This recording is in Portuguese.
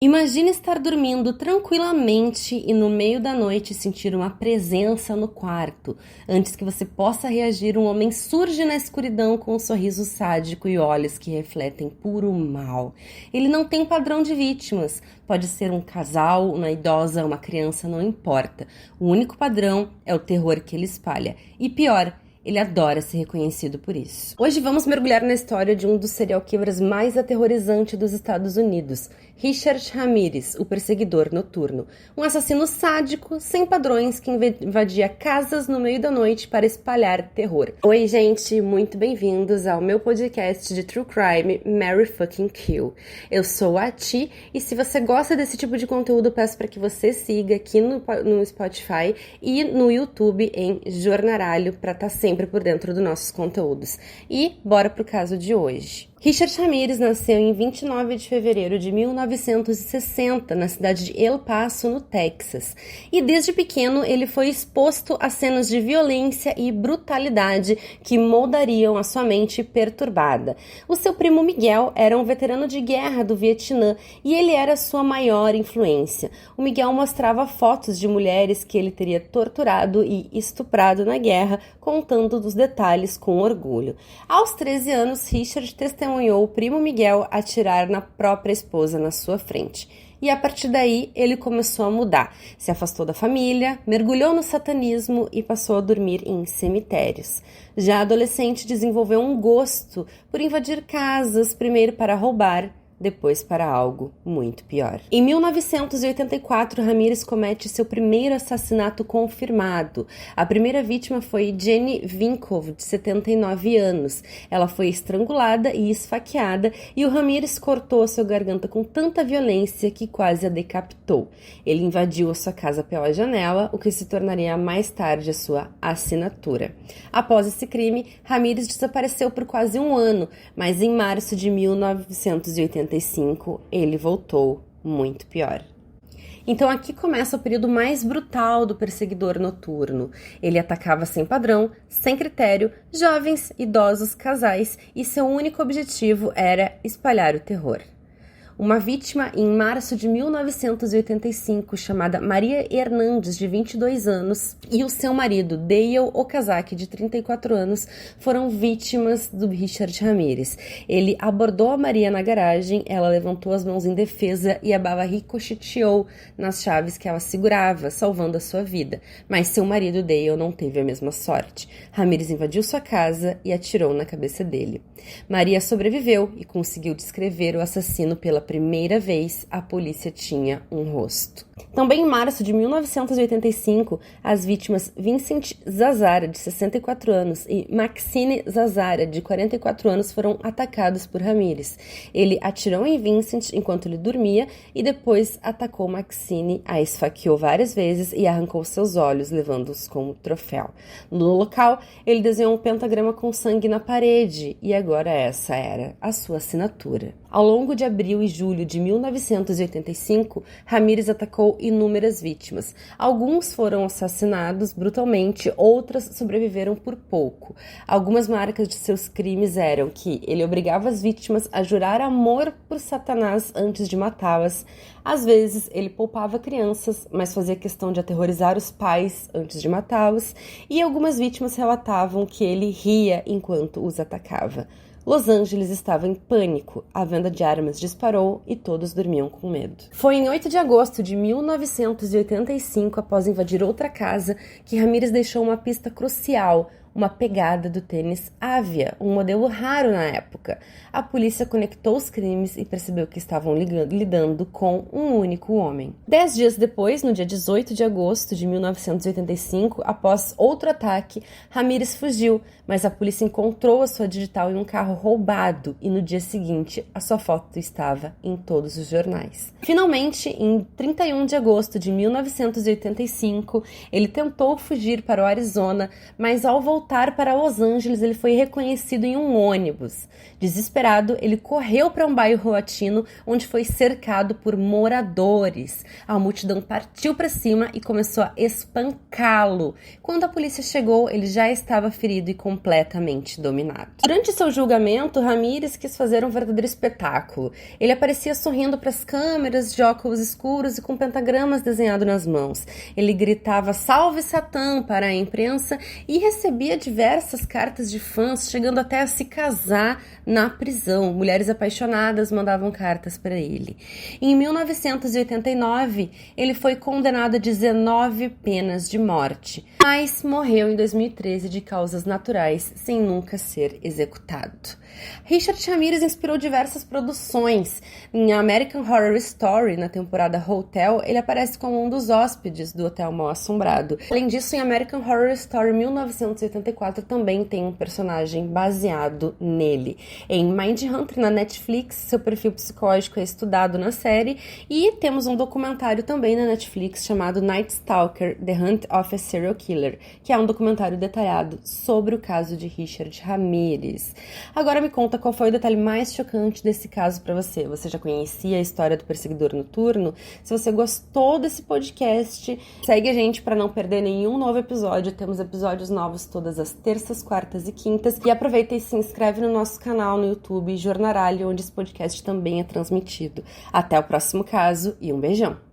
Imagine estar dormindo tranquilamente e no meio da noite sentir uma presença no quarto. Antes que você possa reagir, um homem surge na escuridão com um sorriso sádico e olhos que refletem puro mal. Ele não tem padrão de vítimas. Pode ser um casal, uma idosa, uma criança, não importa. O único padrão é o terror que ele espalha. E pior, ele adora ser reconhecido por isso. Hoje vamos mergulhar na história de um dos serial killers mais aterrorizantes dos Estados Unidos, Richard Ramirez, o perseguidor noturno. Um assassino sádico, sem padrões, que invadia casas no meio da noite para espalhar terror. Oi, gente, muito bem-vindos ao meu podcast de True Crime, Mary Fucking Kill. Eu sou a Ti, e se você gosta desse tipo de conteúdo, peço para que você siga aqui no Spotify e no YouTube em Jornaralho, para estar sempre por dentro dos nossos conteúdos. E bora pro caso de hoje. Richard Ramirez nasceu em 29 de fevereiro de 1960, na cidade de El Paso, no Texas. E desde pequeno ele foi exposto a cenas de violência e brutalidade que moldariam a sua mente perturbada. O seu primo Miguel era um veterano de guerra do Vietnã e ele era sua maior influência. O Miguel mostrava fotos de mulheres que ele teria torturado e estuprado na guerra, contando dos detalhes com orgulho. Aos 13 anos, Richard testemunhou o primo Miguel atirar na própria esposa na sua frente. E a partir daí, ele começou a mudar. Se afastou da família, mergulhou no satanismo e passou a dormir em cemitérios. Já adolescente, desenvolveu um gosto por invadir casas, primeiro para roubar, depois para algo muito pior. Em 1984, Ramirez comete seu primeiro assassinato confirmado. A primeira vítima foi Jenny Vinkov, de 79 anos. Ela foi estrangulada e esfaqueada, e o Ramirez cortou a sua garganta com tanta violência que quase a decapitou. Ele invadiu a sua casa pela janela, o que se tornaria mais tarde a sua assinatura. Após esse crime, Ramirez desapareceu por quase um ano, mas em março de 1985, ele voltou muito pior. Então aqui começa o período mais brutal do perseguidor noturno. Ele atacava sem padrão, sem critério, jovens, idosos, casais, e seu único objetivo era espalhar o terror. Uma vítima em março de 1985, chamada Maria Hernandes, de 22 anos, e o seu marido, Dale Okazaki, de 34 anos, foram vítimas do Richard Ramirez. Ele abordou a Maria na garagem, ela levantou as mãos em defesa e a bala ricocheteou nas chaves que ela segurava, salvando a sua vida. Mas seu marido, Dale, não teve a mesma sorte. Ramirez invadiu sua casa e atirou na cabeça dele. Maria sobreviveu e conseguiu descrever o assassino pela primeira vez. A polícia tinha um rosto. Também em março de 1985, as vítimas Vincent Zazzara, de 64 anos, e Maxine Zazzara, de 44 anos, foram atacados por Ramirez. Ele atirou em Vincent enquanto ele dormia e depois atacou Maxine, a esfaqueou várias vezes e arrancou seus olhos, levando-os como troféu. No local, ele desenhou um pentagrama com sangue na parede e agora essa era a sua assinatura. Ao longo de abril e julho de 1985, Ramirez atacou inúmeras vítimas. Alguns foram assassinados brutalmente, outras sobreviveram por pouco. Algumas marcas de seus crimes eram que ele obrigava as vítimas a jurar amor por Satanás antes de matá-las. Às vezes, ele poupava crianças, mas fazia questão de aterrorizar os pais antes de matá-los. E algumas vítimas relatavam que ele ria enquanto os atacava. Los Angeles estava em pânico, a venda de armas disparou e todos dormiam com medo. Foi em 8 de agosto de 1985, após invadir outra casa, que Ramirez deixou uma pista crucial, uma pegada do tênis Avia, um modelo raro na época. A polícia conectou os crimes e percebeu que estavam lidando com um único homem. 10 dias depois, no dia 18 de agosto de 1985, após outro ataque, Ramirez fugiu, mas a polícia encontrou a sua digital em um carro roubado e no dia seguinte a sua foto estava em todos os jornais. Finalmente, em 31 de agosto de 1985, ele tentou fugir para o Arizona, mas ao voltar voltar para Los Angeles, ele foi reconhecido em um ônibus. Desesperado, ele correu para um bairro latino, onde foi cercado por moradores. A multidão partiu para cima e começou a espancá-lo. Quando a polícia chegou, ele já estava ferido e completamente dominado. Durante seu julgamento, Ramírez quis fazer um verdadeiro espetáculo. Ele aparecia sorrindo para as câmeras, de óculos escuros e com pentagramas desenhados nas mãos. Ele gritava "Salve Satã" para a imprensa e recebia diversas cartas de fãs, chegando até a se casar na prisão. Mulheres apaixonadas mandavam cartas para ele. Em 1989, ele foi condenado a 19 penas de morte, mas morreu em 2013 de causas naturais, sem nunca ser executado. Richard Ramírez inspirou diversas produções. Em American Horror Story, na temporada Hotel, ele aparece como um dos hóspedes do Hotel Mal Assombrado. Além disso, em American Horror Story 1984 também tem um personagem baseado nele. Em Mindhunter, na Netflix, seu perfil psicológico é estudado na série, e temos um documentário também na Netflix chamado Night Stalker, The Hunt of a Serial Killer, que é um documentário detalhado sobre o caso de Richard Ramírez. Agora me conta qual foi o detalhe mais chocante desse caso para você. Você já conhecia a história do perseguidor noturno? Se você gostou desse podcast, segue a gente para não perder nenhum novo episódio. Temos episódios novos todas as terças, quartas e quintas. E aproveita e se inscreve no nosso canal no YouTube, Jornaralho, onde esse podcast também é transmitido. Até o próximo caso e um beijão!